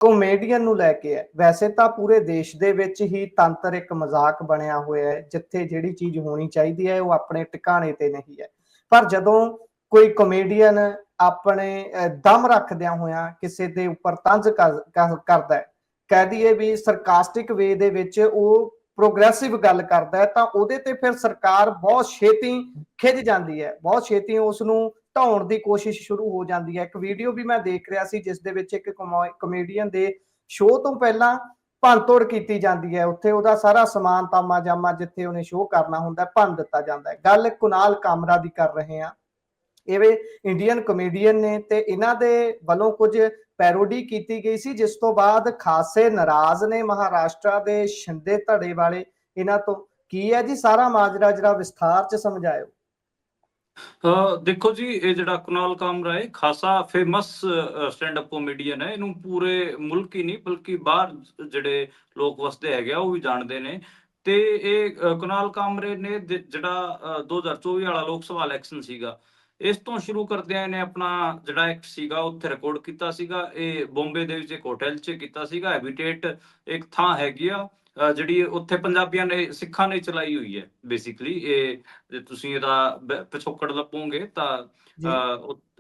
Comedian ਨੂੰ ਲੈ ਕੇ ਹੈ। ਵੈਸੇ ਤਾਂ ਪੂਰੇ ਦੇਸ਼ ਦੇ ਵਿੱਚ ਹੀ ਤੰਤਰ ਇੱਕ ਮਜ਼ਾਕ ਬਣਿਆ ਹੋਇਆ ਹੈ, ਜਿੱਥੇ ਜਿਹੜੀ ਚੀਜ਼ ਹੋਣੀ ਚਾਹੀਦੀ ਹੈ ਉਹ ਆਪਣੇ ਟਿਕਾਣੇ ਤੇ ਨਹੀਂ ਹੈ। ਪਰ ਜਦੋਂ ਕੋਈ ਕਮੇਡੀਅਨ ਆਪਣੇ ਦਮ ਰੱਖਦਿਆਂ ਹੋਇਆਂ ਕਿਸੇ ਦੇ ਉੱਪਰ ਤੰਜ ਕਰਦਾ ਹੈ, ਕਹਿ ਦਈਏ ਵੀ ਸਰਕਾਸਟਿਕ ਵੇ ਦੇ ਵਿੱਚ ਉਹ ਪ੍ਰੋਗਰੈਸਿਵ ਗੱਲ ਕਰਦਾ ਹੈ, ਤਾਂ ਉਹਦੇ ਤੇ ਫਿਰ ਸਰਕਾਰ ਬਹੁਤ ਛੇਤੀ ਖਿੱਚ ਜਾਂਦੀ ਹੈ, ਬਹੁਤ ਛੇਤੀ ਉਸ ਨੂੰ ਢਾਉਣ ਦੀ ਕੋਸ਼ਿਸ਼ ਸ਼ੁਰੂ ਹੋ ਜਾਂਦੀ ਹੈ। ਇੱਕ ਵੀਡੀਓ ਵੀ ਮੈਂ ਦੇਖ ਰਿਹਾ ਸੀ ਜਿਸ ਦੇ ਵਿੱਚ ਇੱਕ ਕਮੇਡੀਅਨ ਦੇ ਸ਼ੋਅ ਤੋਂ ਪਹਿਲਾਂ ਭੰਨਤੋੜ ਕੀਤੀ ਜਾਂਦੀ ਹੈ, ਉੱਥੇ ਉਹਦਾ ਸਾਰਾ ਸਮਾਨ ਤਾਮਾ ਜਾਮਾ ਜਿੱਥੇ ਉਹਨੇ ਸ਼ੋਅ ਕਰਨਾ ਹੁੰਦਾ ਭੰਨ ਦਿੱਤਾ ਜਾਂਦਾ ਹੈ। ਗੱਲ ਕੁਨਾਲ ਕਾਮਰਾ ਦੀ ਕਰ ਰਹੇ ਹਾਂ। ਇਹ ਇੰਡੀਅਨ ਕਮੇਡੀਅਨ ਨੇ ਤੇ ਇਹਨਾਂ ਦੇ ਵੱਲੋਂ ਕੁਝ ਪੈਰੋਡੀ ਕੀਤੀ ਗਈ ਸੀ, ਜਿਸ ਤੋਂ ਬਾਅਦ ਖਾਸੇ ਨਾਰਾਜ਼ ਨੇ ਮਹਾਰਾਸ਼ਟਰ ਦੇ ਸ਼ਿੰਦੇ ਧੜੇ ਵਾਲੇ ਇਹਨਾਂ ਤੋਂ। ਕੀ ਹੈ ਜੀ ਸਾਰਾ ਮਾਜਰਾ, ਜਿਹੜਾ ਵਿਸਥਾਰ ਚ ਸਮਝਾਇਓ। ਦੇਖੋ ਜੀ, ਇਹ ਜਿਹੜਾ ਕੁਨਾਲ ਕਾਮਰਾ ਹੈ ਖਾਸਾ ਫੇਮਸ ਸਟੈਂਡ ਅਪ ਕਾਮੇਡੀਅਨ ਹੈ। ਇਹਨੂੰ ਪੂਰੇ ਮੁਲਕ ਹੀ ਨਹੀਂ ਬਲਕਿ ਬਾਹਰ ਜਿਹੜੇ ਲੋਕ ਵਸਦੇ ਹੈਗੇ ਆ ਉਹ ਵੀ ਜਾਣਦੇ ਨੇ। ਤੇ ਇਹ ਕੁਨਾਲ ਕਾਮਰੇ ਨੇ ਜਿਹੜਾ 2024 ਵਾਲਾ ਲੋਕ ਸਭਾ ਇਲੈਕਸ਼ਨ ਸੀਗਾ, ਇਸ ਤੋਂ ਸ਼ੁਰੂ ਕਰਦਿਆਂ ਇਹਨੇ ਆਪਣਾ ਜਿਹੜਾ ਐਕਟ ਸੀਗਾ ਉੱਥੇ ਰਿਕਾਰਡ ਕੀਤਾ ਸੀਗਾ। ਇਹ ਬੰਬੇ ਦੇ ਵਿੱਚ ਇੱਕ ਹੋਟਲ 'ਚ ਕੀਤਾ ਸੀਗਾ। ਹੈਬੀਟੇਟ ਇੱਕ ਥਾਂ ਹੈਗੀ ਆ ਜਿਹੜੀ ਉੱਥੇ ਪੰਜਾਬੀਆਂ ਨੇ ਸਿੱਖਾਂ ਨੇ ਚਲਾਈ ਹੋਈ ਹੈ ਬੇਸਿਕਲੀ। ਇਹ ਜੇ ਤੁਸੀਂ ਇਹਦਾ ਪਿਛੋਕੜ ਲੱਭੋਗੇ ਤਾਂ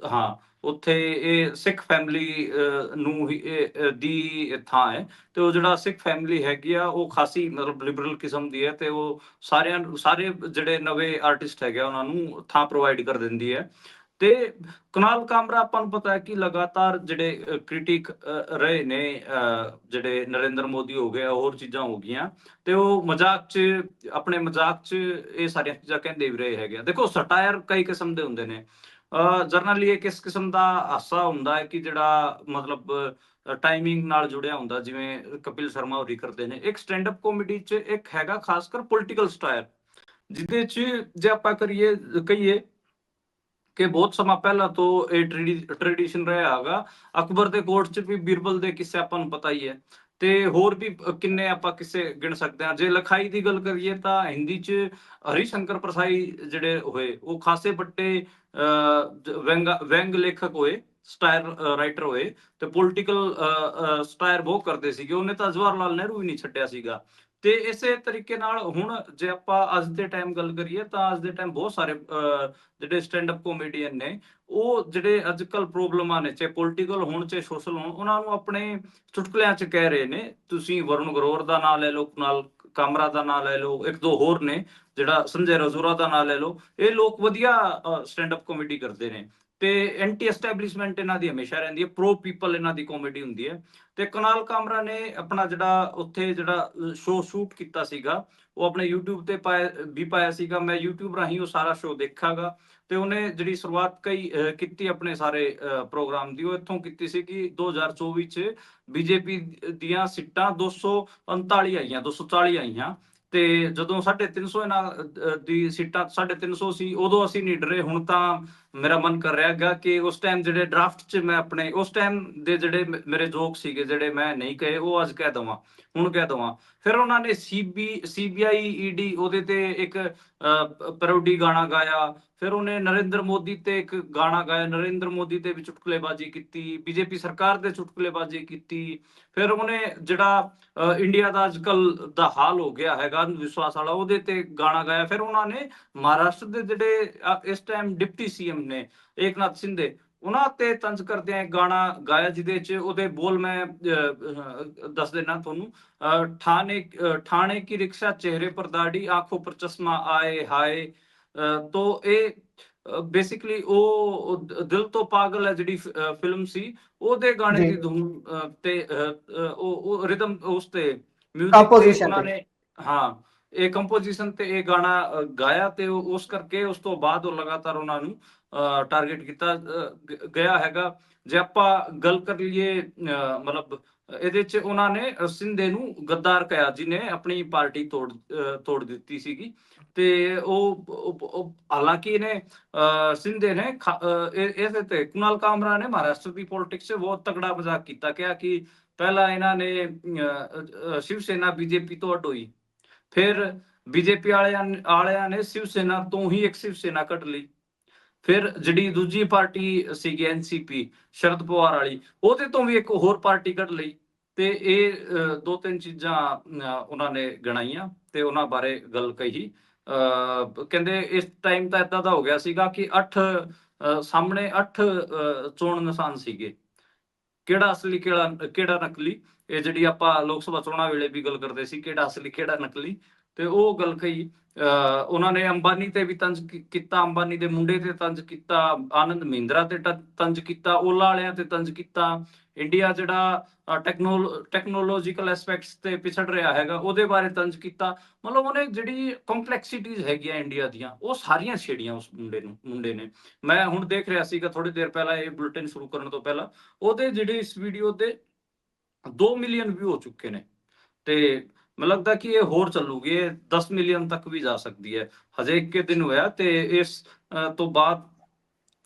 ਹਾਂ, ਉੱਥੇ ਇਹ ਸਿੱਖ ਫੈਮਿਲੀ ਨੂੰ ਹੀ ਦੀ ਥਾਂ ਹੈ। ਤੇ ਉਹ ਜਿਹੜਾ ਸਿੱਖ ਫੈਮਿਲੀ ਹੈਗੀ ਆ ਉਹ ਖਾਸੀ ਮਤਲਬ ਲਿਬਰਲ ਕਿਸਮ ਦੀ ਹੈ, ਤੇ ਉਹ ਸਾਰੇ ਜਿਹੜੇ ਨਵੇਂ ਆਰਟਿਸਟ ਹੈਗੇ ਉਹਨਾਂ ਨੂੰ ਥਾਂ ਪ੍ਰੋਵਾਈਡ ਕਰ ਦਿੰਦੀ ਹੈ। ਤੇ ਕੁਨਾਲ ਕਾਮਰਾ ਆਪਾਂ ਨੂੰ ਪਤਾ ਹੈ ਕਿ ਲਗਾਤਾਰ ਜਿਹੜੇ ਕ੍ਰਿਟਿਕ ਰਹੇ ਨੇ, ਜਿਹੜੇ ਨਰਿੰਦਰ ਮੋਦੀ ਹੋ ਗਏ, ਹੋਰ ਚੀਜ਼ਾਂ ਹੋ ਗਈਆਂ, ਤੇ ਉਹ ਆਪਣੇ ਮਜ਼ਾਕ 'ਚ ਇਹ ਸਾਰੀਆਂ ਚੀਜ਼ਾਂ ਕਹਿੰਦੇ ਵੀ ਰਹੇ ਹੈਗੇ ਆ। ਦੇਖੋ, ਸਟਾਇਰ ਕਈ ਕਿਸਮ ਦੇ ਹੁੰਦੇ ਨੇ। ਜਰਨਲੀ ਇਹ ਕਿਸ ਕਿਸਮ ਦਾ ਹਾਸਾ ਹੁੰਦਾ ਹੈ ਕਿ ਜਿਹੜਾ ਮਤਲਬ ਟਾਈਮਿੰਗ ਨਾਲ ਜੁੜਿਆ ਹੁੰਦਾ, ਜਿਵੇਂ ਕਪਿਲ ਸ਼ਰਮਾ ਹੋਰੀ ਕਰਦੇ ਨੇ। ਇੱਕ ਸਟੈਂਡ ਅਪ ਕਾਮੇਡੀ 'ਚ ਇੱਕ ਹੈਗਾ ਖਾਸ ਕਰ ਪੋਲੀਟੀਕਲ ਸਟਾਇਰ, ਜਿਹਦੇ 'ਚ ਜੇ ਆਪਾਂ ਕਹੀਏ ਕਿ ਬਹੁਤ ਸਮਾਂ ਪਹਿਲਾਂ ਤੋਂ ਇਹ ਟ੍ਰੈਡੀਸ਼ਨ ਰਿਹਾ ਹੈਗਾ। ਅਕਬਰ ਦੇ ਕੋਰਟ 'ਚ ਵੀ ਬੀਰਬਲ ਦੇ ਕਿੱਸੇ ਆਪਾਂ ਨੂੰ ਪਤਾ ਹੀ ਹੈ, ਤੇ ਹੋਰ ਵੀ ਕਿੰਨੇ ਆਪਾਂ ਕਿਸੇ ਗਿਣ ਸਕਦੇ ਹਾਂ। ਜੇ ਲਿਖਾਈ ਦੀ ਗੱਲ ਕਰੀਏ ਤਾਂ ਹਿੰਦੀ 'ਚ ਹਰੀਸ਼ੰਕਰ ਪ੍ਰਸਾਈ ਜਿਹੜੇ ਹੋਏ ਉਹ ਖਾਸੇ ਵੱਡੇ ਵਿਅੰਗ ਲੇਖਕ ਹੋਏ, ਸਟਾਇਰ ਰਾਈਟਰ ਹੋਏ, ਤੇ ਪੋਲੀਟੀਕਲ ਸਟਾਇਰ ਬਹੁਤ ਕਰਦੇ ਸੀਗੇ। ਉਹਨੇ ਤਾਂ ਜਵਾਹਰ ਲਾਲ ਨਹਿਰੂ ਵੀ ਨਹੀਂ ਛੱਡਿਆ ਸੀਗਾ। ਤੇ ਇਸੇ ਤਰੀਕੇ ਨਾਲ ਹੁਣ ਜੇ ਆਪਾਂ ਅੱਜ ਦੇ ਟਾਈਮ ਗੱਲ ਕਰੀਏ ਤਾਂ ਅੱਜ ਦੇ ਟਾਈਮ ਬਹੁਤ ਸਾਰੇ ਜਿਹੜੇ ਸਟੈਂਡ ਅਪ ਕਾਮੇਡੀਅਨ ਨੇ, ਉਹ ਜਿਹੜੇ ਅੱਜ ਕੱਲ ਪ੍ਰੋਬਲਮਾਂ ਨੇ, ਚਾਹੇ ਪੋਲੀਟੀਕਲ ਹੋਣ ਚਾਹੇ ਸੋਸ਼ਲ ਹੋਣ, ਉਹਨਾਂ ਨੂੰ ਆਪਣੇ ਚੁਟਕਲਿਆਂ 'ਚ ਕਹਿ ਰਹੇ ਨੇ। ਤੁਸੀਂ ਵਰੁਣ ਗਰੋਵਰ ਦਾ ਨਾਂ ਲੈ ਲਓ, ਕੁਨਾਲ ਕਾਮਰਾ ਦਾ ਨਾਂ ਲੈ ਲਓ, ਇੱਕ ਦੋ ਹੋਰ ਨੇ, ਜਿਹੜਾ ਸੰਜੇ ਰਜੋਰਾ ਦਾ ਨਾਂ ਲੈ ਲਓ। ਇਹ ਲੋਕ ਵਧੀਆ ਸਟੈਂਡ ਅਪ ਕਾਮੇਡੀ ਕਰਦੇ ਨੇ, ਤੇ ਐਂਟੀ ਐਸਟੈਬਲਿਸ਼ਮੈਂਟ ਇਹਨਾਂ ਦੀ ਹਮੇਸ਼ਾ ਰਹਿੰਦੀ ਹੈ, ਪ੍ਰੋ ਪੀਪਲ ਇਹਨਾਂ ਦੀ ਕਾਮੇਡੀ ਹੁੰਦੀ ਹੈ। ਤੇ ਕੁਨਾਲ ਕਾਮਰਾ ਨੇ ਆਪਣਾ ਜਿਹੜਾ ਉੱਥੇ ਜਿਹੜਾ ਸ਼ੋਅ ਸ਼ੂਟ ਕੀਤਾ ਸੀਗਾ ਉਹ ਆਪਣੇ YouTube ਤੇ ਪਾਇਆ ਸੀਗਾ। ਮੈਂ YouTube ਰਾਹੀਂ ਉਹ ਸਾਰਾ ਸ਼ੋਅ ਦੇਖਾਗਾ। ਤੇ ਉਹਨੇ ਜਿਹੜੀ ਸ਼ੁਰੂਆਤ ਕੀਤੀ ਆਪਣੇ ਸਾਰੇ ਪ੍ਰੋਗਰਾਮ ਦੀ, ਉਹ ਇੱਥੋਂ ਕੀਤੀ ਸੀ ਕਿ 2024 ਚ ਬੀਜੇਪੀ ਦੀਆਂ ਸੀਟਾਂ 239 ਆਈਆਂ, 240 ਆਈਆਂ। ਤੇ ਜਦੋਂ 350 ਇਹਨਾਂ ਦੀ ਸੀਟਾਂ 350 ਸੀ, ਉਦੋਂ ਅਸੀਂ ਨਹੀਂ ਡਰੇ। ਹੁਣ ਤਾਂ ਮੇਰਾ ਮਨ ਕਰ ਰਿਹਾ ਹੈਗਾ ਕਿ ਉਸ ਟਾਈਮ ਜਿਹੜੇ ਡਰਾਫਟ 'ਚ ਮੈਂ ਆਪਣੇ ਉਸ ਟਾਈਮ ਦੇ ਜਿਹੜੇ ਮੇਰੇ ਜੋਕ ਸੀਗੇ ਜਿਹੜੇ ਮੈਂ ਨਹੀਂ ਕਹੇ, ਉਹ ਅੱਜ ਕਹਿ ਦਵਾਂ, ਹੁਣ ਕਹਿ ਦਵਾਂ। ਫਿਰ ਉਹਨਾਂ ਨੇ CBI ED ਉਹਦੇ ਤੇ ਇੱਕ ਪੈਰੋਡੀ ਗਾਣਾ ਗਾਇਆ। ਫਿਰ ਉਹਨੇ ਨਰਿੰਦਰ ਮੋਦੀ ਤੇ ਇੱਕ ਗਾਣਾ ਗਾਇਆ, ਨਰਿੰਦਰ ਮੋਦੀ ਤੇ ਵੀ ਚੁਟਕਲੇਬਾਜ਼ੀ ਕੀਤੀ, ਬੀਜੇਪੀ ਸਰਕਾਰ ਦੇ ਚੁਟਕਲੇਬਾਜ਼ੀ ਕੀਤੀ। ਫਿਰ ਉਹਨੇ ਜਿਹੜਾ ਇੰਡੀਆ ਦਾ ਅੱਜ ਕੱਲ ਦਾ ਹਾਲ ਹੋ ਗਿਆ ਹੈਗਾ ਵਿਸ਼ਵਾਸ ਵਾਲਾ, ਉਹਦੇ ਤੇ ਗਾਣਾ ਗਾਇਆ। ਫਿਰ ਉਹਨਾਂ ਨੇ ਮਹਾਰਾਸ਼ਟਰ ਦੇ ਜਿਹੜੇ ਇਸ ਟਾਈਮ ਡਿਪਟੀ CM ਨੇ ਏਕਨਾਥ ਸ਼ਿੰਦੇ, ਉਹਨਾਂ ਤੇ ਤੰਜ ਕਰਦਿਆਂ ਇੱਕ ਗਾਣਾ ਗਾਇਆ, ਜਿਹਦੇ 'ਚ ਉਹਦੇ ਬੋਲ ਮੈਂ ਦੱਸ ਦੇਣਾ ਤੁਹਾਨੂੰ। ठाणे की रिक्शा चेहरे पर दाढ़ी आंखों पर चश्मा आए हाय। तो ਇਹ ਬੇਸਿਕਲੀ ਉਹ ਦਿਲ ਤੋਂ ਪਾਗਲ ਹੈ ਜਿਹੜੀ ਫਿਲਮ ਸੀ, ਉਹਦੇ ਗਾਣੇ ਦੀ ਧੁਨ ਤੇ ਉਹ ਰਿਦਮ ਉਸ ਤੇ ਮਿਊਜ਼ਿਕ ਤੇ ਉਹਨਾਂ ਨੇ ਇਹ ਕੰਪੋਜੀਸ਼ਨ ਤੇ ਇਹ ਗਾਣਾ ਗਾਇਆ। ਤੇ ਉਸ ਕਰਕੇ ਉਸ ਤੋਂ ਬਾਅਦ ਉਹ ਲਗਾਤਾਰ ਉਹਨਾਂ ਨੂੰ ਟਾਰਗੇਟ ਕੀਤਾ ਗਿਆ ਹੈਗਾ। ਜੇ ਆਪਾਂ ਗੱਲ ਕਰ ਲਈਏ ਮਤਲਬ ਇਹਦੇ 'ਚ ਉਹਨਾਂ ਨੇ ਸਿੰਧੇ ਨੂੰ ਗੱਦਾਰ ਕਿਹਾ, ਜਿਹਨੇ ਆਪਣੀ ਪਾਰਟੀ ਤੋੜ ਦਿੱਤੀ ਸੀਗੀ। ਤੇ ਉਹ ਹਾਲਾਂਕਿ ਇਹਨੇ ਸਿੰਧੇ ਨੇ ਇਹਦੇ ਤੇ ਕੁਨਾਲ ਕਾਮਰਾ ਨੇ ਮਹਾਰਾਸ਼ਟਰ ਦੀ ਪੋਲਿਟਿਕਸ 'ਚ ਬਹੁਤ ਤਗੜਾ ਮਜ਼ਾਕ ਕੀਤਾ, ਕਿਹਾ ਕਿ ਪਹਿਲਾਂ ਇਹਨਾਂ ਨੇ ਸ਼ਿਵ ਸੈਨਾ BJP ਤੋਂ ਅੱਡ ਹੋਈ, ਫਿਰ BJP ਵਾਲਿਆਂ ਨੇ ਸ਼ਿਵ ਸੈਨਾ ਤੋਂ ਹੀ ਇੱਕ ਸ਼ਿਵ ਸੈਨਾ ਕੱਢ ਲਈ, ਫਿਰ ਜਿਹੜੀ ਦੂਜੀ ਪਾਰਟੀ ਸੀਗੀ NCP ਸ਼ਰਦ ਪਵਾਰ ਵਾਲੀ, ਉਹਦੇ ਤੋਂ ਵੀ ਇੱਕ ਹੋਰ ਪਾਰਟੀ ਕੱਢ ਲਈ। ਤੇ ਇਹ ਦੋ ਤਿੰਨ ਚੀਜ਼ਾਂ ਉਹਨਾਂ ਨੇ ਗਣਾਈਆਂ ਤੇ ਉਹਨਾਂ ਬਾਰੇ ਗੱਲ ਕਹੀ। ਕਹਿੰਦੇ ਇਸ ਟਾਈਮ ਤਾਂ ਏਦਾਂ ਦਾ ਹੋ ਗਿਆ ਸੀਗਾ ਕਿ 8 ਸਾਹਮਣੇ 8 ਚੋਣ ਨਿਸ਼ਾਨ ਸੀਗੇ, ਕਿਹੜਾ ਅਸਲੀ ਕਿਹੜਾ ਨਕਲੀ। ਇਹ ਜਿਹੜੀ ਆਪਾਂ ਲੋਕ ਸਭਾ ਚੋਣਾਂ ਵੇਲੇ ਵੀ ਗੱਲ ਕਰਦੇ ਸੀ, ਕਿਹੜਾ ਅਸਲੀ ਕਿਹੜਾ ਨਕਲੀ, ਤੇ ਉਹ ਗੱਲ ਕਹੀ। ਉਹਨਾਂ ਨੇ ਅੰਬਾਨੀ ਤੇ ਵੀ ਤੰਜ ਕੀਤਾ, ਅੰਬਾਨੀ ਦੇ ਮੁੰਡੇ ਤੇ ਤੰਜ ਕੀਤਾ, ਆਨੰਦ ਮਹਿੰਦਰਾ ਤੇ ਤੰਜ ਕੀਤਾ, ਓਲਾ ਵਾਲਿਆਂ ਤੇ ਤੰਜ ਕੀਤਾ। ਇੰਡੀਆ ਜਿਹੜਾ ਟੈਕਨੋਲੋਜੀਕਲ ਐਸਪੈਕਟਸ ਤੇ ਪਿਛੜ ਰਿਹਾ ਹੈਗਾ ਉਹਦੇ ਬਾਰੇ ਤੰਜ ਕੀਤਾ। ਮਤਲਬ ਉਹਨੇ ਜਿਹੜੀ ਕੰਪਲੈਕਸਿਟੀਜ਼ ਹੈਗੀਆਂ ਇੰਡੀਆ ਦੀਆਂ ਉਹ ਸਾਰੀਆਂ ਛੇੜੀਆਂ ਉਸ ਮੁੰਡੇ ਨੇ। ਮੈਂ ਹੁਣ ਦੇਖ ਰਿਹਾ ਸੀਗਾ ਥੋੜੀ ਦੇਰ ਪਹਿਲਾਂ, ਇਹ ਬੁਲੇਟਿਨ ਸ਼ੁਰੂ ਕਰਨ ਤੋਂ ਪਹਿਲਾਂ, ਉਹਦੇ ਜਿਹੜੇ ਇਸ ਵੀਡੀਓ ਦੇ 2 ਮਿਲੀਅਨ ਵਿਊ ਹੋ ਚੁੱਕੇ ਨੇ। ਤੇ ਮੈਨੂੰ ਲੱਗਦਾ ਕਿ ਇਹ ਹੋਰ ਚੱਲੂਗੀ, ਇਹ 10 ਮਿਲੀਅਨ ਤੱਕ ਵੀ ਜਾ ਸਕਦੀ ਹੈ। ਹਜੇ 21 ਦਿਨ ਹੋਇਆ ਤੇ ਇਸ ਤੋਂ ਬਾਅਦ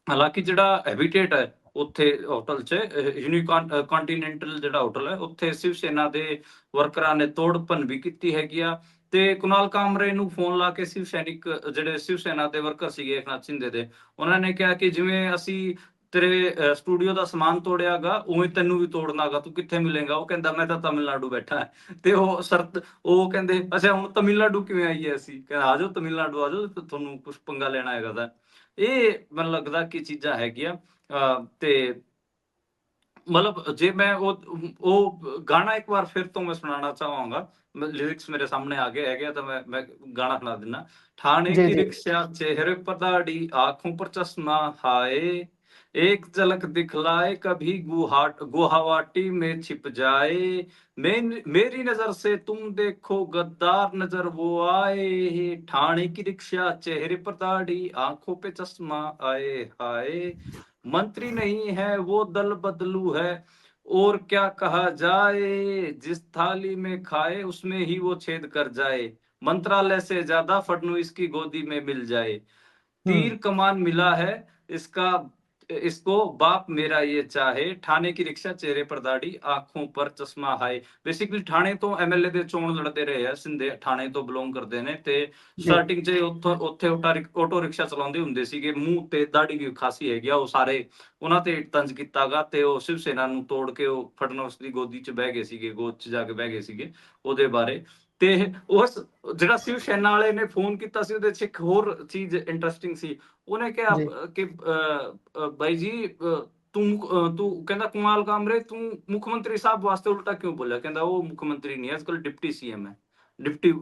ਹਾਲਾਂਕਿ ਜਿਹੜਾ ਹੈਬਿਟੇਟ ਹੈ ਉੱਥੇ ਹੋਟਲ 'ਚ ਯੂਨੀਕਾਂਟੀਨੈਂਟਲ ਜਿਹੜਾ ਹੋਟਲ ਹੈ ਉੱਥੇ ਸ਼ਿਵ ਸੈਨਾ ਦੇ ਵਰਕਰਾਂ ਨੇ ਤੋੜ ਭੰਨ ਵੀ ਕੀਤੀ ਹੈਗੀ ਆ। ਤੇ ਕੁਨਾਲ ਕਾਮਰੇ ਨੂੰ ਫੋਨ ਲਾ ਕੇ ਸ਼ਿਵ ਸੈਨਾ ਦੇ ਵਰਕਰ ਸੀਗੇ ਏਕਨਾਥ ਸ਼ਿੰਦੇ ਦੇ, ਉਹਨਾਂ ਨੇ ਕਿਹਾ ਕਿ ਜਿਵੇਂ ਅਸੀਂ ਤੇਰੇ ਸਟੂਡੀਓ ਦਾ ਸਮਾਨ ਤੋੜਿਆਗਾ ਉਵੇਂ ਤੈਨੂੰ ਵੀ ਤੋੜਨਾਗਾ, ਤੂੰ ਕਿੱਥੇ ਮਿਲੇਗਾ। ਉਹ ਕਹਿੰਦਾ ਮੈਂ ਤਾਂ ਤਮਿਲਨਾਡੂ ਬੈਠਾ ਹੈ। ਤੇ ਉਹ ਕਹਿੰਦੇ ਅੱਛਾ ਹੁਣ ਤਮਿਲਨਾਡੂ ਕਿਵੇਂ ਆਈਏ ਅਸੀਂ, ਕਹਿੰਦਾ ਆ ਜਾਓ ਤਮਿਲਨਾਡੂ ਆ ਜਾਓ, ਤੁਹਾਨੂੰ ਕੁਝ ਪੰਗਾ ਲੈਣਾ ਹੈਗਾ ਤਾਂ। ਇਹ ਮੈਨੂੰ ਲੱਗਦਾ ਕਿ ਚੀਜ਼ਾਂ ਹੈਗੀਆਂ। ਤੇ ਮਤਲਬ ਜੇ ਮੈਂ ਉਹ ਗਾਣਾ ਇੱਕ ਵਾਰ ਫਿਰ ਤੋਂ ਮੈਂ ਸੁਣਾਉਣਾ ਚਾਹਾਂਗਾ, लिरिक्स मेरे सामने आ गए तो मैं गाना सुना देना। ठाणे जी की जी रिक्शा चेहरे पर दाढ़ी आंखों पर चश्मा, हाय एक झलक दिखलाए कभी गुवाहाटी में छिप जाए, मेरी नजर से तुम देखो गद्दार नजर वो आए, ठाणे की रिक्शा चेहरे पर दाढ़ी आंखों पे चश्मा, आए हाय मंत्री नहीं है वो दल बदलू है, और क्या कहा जाए जिस थाली में खाए उसमें ही वो छेद कर जाए, मंत्रालय से ज्यादा फडणवीस की गोदी में मिल जाए, तीर कमान मिला है इसको बाप मेरा ये चाहे, ठाणे की रिक्शा चेहरे पर दाढ़ी आंखों पर चश्मा हाय। बेसिकली ठाणे ਤੋਂ ਐਮਐਲਏ ਦੇ ਚੋਣ ਲੜਦੇ ਰਹੇ ਆ ਸਿੰਧੇ, ठाणे ਤੋਂ ਬਿਲੋਂਗ ਕਰਦੇ ਨੇ ਤੇ ਸਟਾਰਟਿੰਗ 'ਚ ਉੱਥੇ ਆਟੋ ਰਿਕਸ਼ਾ ਚਲਾਉਂਦੇ ਹੁੰਦੇ ਸੀਗੇ, ਮੂੰਹ ਤੇ ਦਾੜੀ ਵੀ ਖਾਸੀ ਹੈਗੀ ਆ, ਉਹ ਸਾਰੇ ਉਹਨਾਂ ਤੇ ਤੰਜ ਕੀਤਾਗਾ ਤੇ ਉਹ ਸ਼ਿਵ ਸੈਨਾ ਨੂੰ ਤੋੜ ਕੇ ਉਹ ਫਡਨਵੀਸ ਦੀ ਗੋਦੀ 'ਚ ਬਹਿ ਗਏ ਸੀਗੇ, ਗੋਦ 'ਚ ਜਾ ਕੇ ਬਹਿ ਗਏ ਸੀਗੇ ਉਹਦੇ ਬਾਰੇ। ਤੇ ਉਸ ਜਿਹੜਾ ਸ਼ਿਵ ਸੈਨਾ ਵਾਲੇ ਨੇ ਫੋਨ ਕੀਤਾ ਸੀ ਉਹਦੇ 'ਚ ਇੱਕ ਹੋਰ ਚੀਜ਼ ਇੰਟਰਸਟਿੰਗ ਸੀ। ਉਹਨੇ ਕਿਹਾ जी ਕਿ ਬਾਈ ਜੀ ਤੂੰ ਕਹਿੰਦਾ ਕੁਨਾਲ ਕਾਮਰੇ ਤੂੰ ਮੁੱਖ ਮੰਤਰੀ ਸਾਹਿਬ ਵਾਸਤੇ ਉਲਟਾ ਕਿਉਂ ਬੋਲਿਆ, ਕਹਿੰਦਾ ਉਹ ਮੁੱਖ ਮੰਤਰੀ ਨਹੀਂ ਹੈ ਅੱਜਕੱਲ ਡਿਪਟੀ ਸੀਐਮ ਹੈ, ਡਿਪਟੀ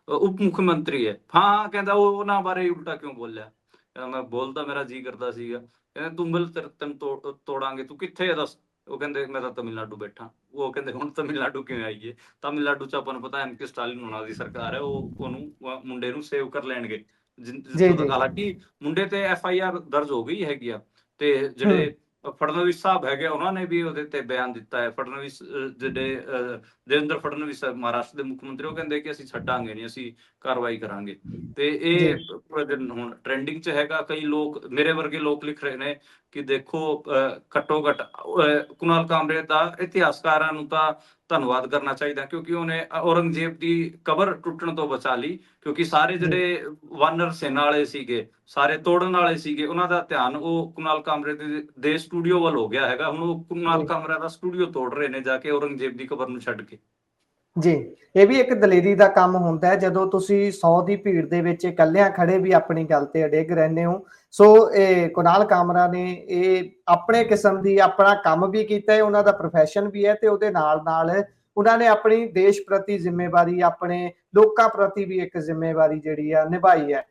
ਉਪ ਮੁੱਖ ਮੰਤਰੀ ਹੈ। ਹਾਂ ਕਹਿੰਦਾ ਉਹ ਉਹਨਾਂ ਬਾਰੇ ਉਲਟਾ ਕਿਉਂ ਬੋਲਿਆ, ਕਹਿੰਦਾ ਮੈਂ ਬੋਲਦਾ ਮੇਰਾ ਜੀ ਕਰਦਾ ਸੀਗਾ। ਕਹਿੰਦੇ ਤੂੰ ਮਿਲ ਤੈਨੂੰ ਤੋੜਾਂਗੇ, ਤੂੰ ਕਿੱਥੇ ਹੈ ਦੱਸ। ਉਹ ਕਹਿੰਦੇ ਮੈਂ ਤਾਂ ਤਮਿਲਨਾਡੂ ਬੈਠਾ। ਉਹ ਕਹਿੰਦੇ ਹੁਣ ਤਮਿਲਨਾਡੂ ਕਿਵੇਂ ਆਈਏ, ਤਮਿਲਨਾਡੂ 'ਚ ਆਪਾਂ ਨੂੰ ਪਤਾ ਐਮ ਕੇ ਸਟਾਲਿਨ ਹੋਣਾ ਦੀ ਸਰਕਾਰ ਹੈ, ਉਹ ਉਹਨੂੰ ਮੁੰਡੇ ਨੂੰ ਸੇਵ ਕਰ ਲੈਣਗੇ। जी ਜਿੱਥੋਂ जी ਤੱਕ ਹਾਲਾਂਕਿ ਮੁੰਡੇ ਤੇ FIR ਦਰਜ ਹੋ ਗਈ ਹੈਗੀ ਆ, ਤੇ हम्म ਜਿਹੜੇ ਫਡਨਵੀਸ ਸਾਹਿਬ ਹੈਗੇ ਉਹਨਾਂ ਨੇ ਵੀ ਉਹਦੇ ਤੇ ਬਿਆਨ ਦਿੱਤਾ ਹੈ। ਫਡਨਵੀਸ ਜਿਹੜੇ ਦੇਵੇਂਦਰ ਫਡਨਵੀਸ ਮਹਾਰਾਸ਼ਟਰ ਦੇ ਮੁੱਖ ਮੰਤਰੀ, ਉਹ ਕਹਿੰਦੇ ਕਿ ਅਸੀਂ ਛੱਡਾਂਗੇ ਨਹੀਂ, ਅਸੀਂ ਕਾਰਵਾਈ ਕਰਾਂਗੇ। ਤੇ जी ਇਹ ਪੂਰੇ ਦਿਨ ਹੁਣ ਟ੍ਰੈਂਡਿੰਗ 'ਚ ਹੈਗਾ। ਕਈ ਲੋਕ ਮੇਰੇ ਵਰਗੇ ਲੋਕ ਲਿਖ ਰਹੇ ਨੇ ਕਿ ਦੇਖੋ ਘੱਟੋ ਘੱਟ ਕੁਨਾਲ ਕਾਮਰੇ ਦਾ ਇਤਿਹਾਸਕਾਰਾਂ ਨੂੰ ਤਾਂ ਧੰਨਵਾਦ ਕਰਨਾ ਚਾਹੀਦਾ, ਕਿਉਂਕਿ ਉਹਨੇ ਔਰੰਗਜ਼ੇਬ ਦੀ ਕਬਰ ਟੁੱਟਣ ਤੋਂ ਬਚਾ ਲਈ। ਕਿਉਂਕਿ ਸਾਰੇ जी ਜਿਹੜੇ ਵਾਨਰ ਸੈਨਾ ਵਾਲੇ ਸੀਗੇ, ਸਾਰੇ ਤੋੜਨ ਵਾਲੇ ਸੀਗੇ, ਉਹਨਾਂ ਦਾ ਧਿਆਨ ਉਹ ਕੁਨਾਲ ਕਾਮਰੇ ਦੇ ਸਟੂਡੀਓ ਵੱਲ ਹੋ ਗਿਆ ਹੈਗਾ। ਹੁਣ ਉਹ ਕੁਨਾਲ जी ਕਾਮਰਾ ਦਾ ਸਟੂਡੀਓ ਤੋੜ ਰਹੇ ਨੇ ਜਾ ਕੇ ਔਰੰਗਜ਼ੇਬ ਦੀ ਕਬਰ ਨੂੰ ਛੱਡ ਕੇ। ਜੀ ਇਹ ਵੀ ਇੱਕ ਦਲੇਰੀ ਦਾ ਕੰਮ ਹੁੰਦਾ ਹੈ ਜਦੋਂ ਤੁਸੀਂ 100 ਦੀ ਭੀੜ ਦੇ ਵਿੱਚ ਇਕੱਲਿਆਂ ਖੜੇ ਵੀ ਆਪਣੀ ਗੱਲ ਤੇ ਅੜਿੱਗ ਰਹਿੰਦੇ ਹੋ। ਸੋ ਇਹ ਕੁਨਾਲ ਕਾਮਰਾ ਨੇ ਇਹ ਆਪਣੇ ਕਿਸਮ ਦੀ ਆਪਣਾ ਕੰਮ ਵੀ ਕੀਤਾ ਹੈ, ਉਹਨਾਂ ਦਾ ਪ੍ਰੋਫੈਸ਼ਨ ਵੀ ਹੈ, ਤੇ ਉਹਦੇ ਨਾਲ ਨਾਲ ਉਹਨਾਂ ਨੇ ਆਪਣੀ ਦੇਸ਼ ਪ੍ਰਤੀ ਜ਼ਿੰਮੇਵਾਰੀ, ਆਪਣੇ ਲੋਕਾਂ ਪ੍ਰਤੀ ਵੀ ਇੱਕ ਜ਼ਿੰਮੇਵਾਰੀ ਜਿਹੜੀ ਆ ਨਿਭਾਈ ਹੈ।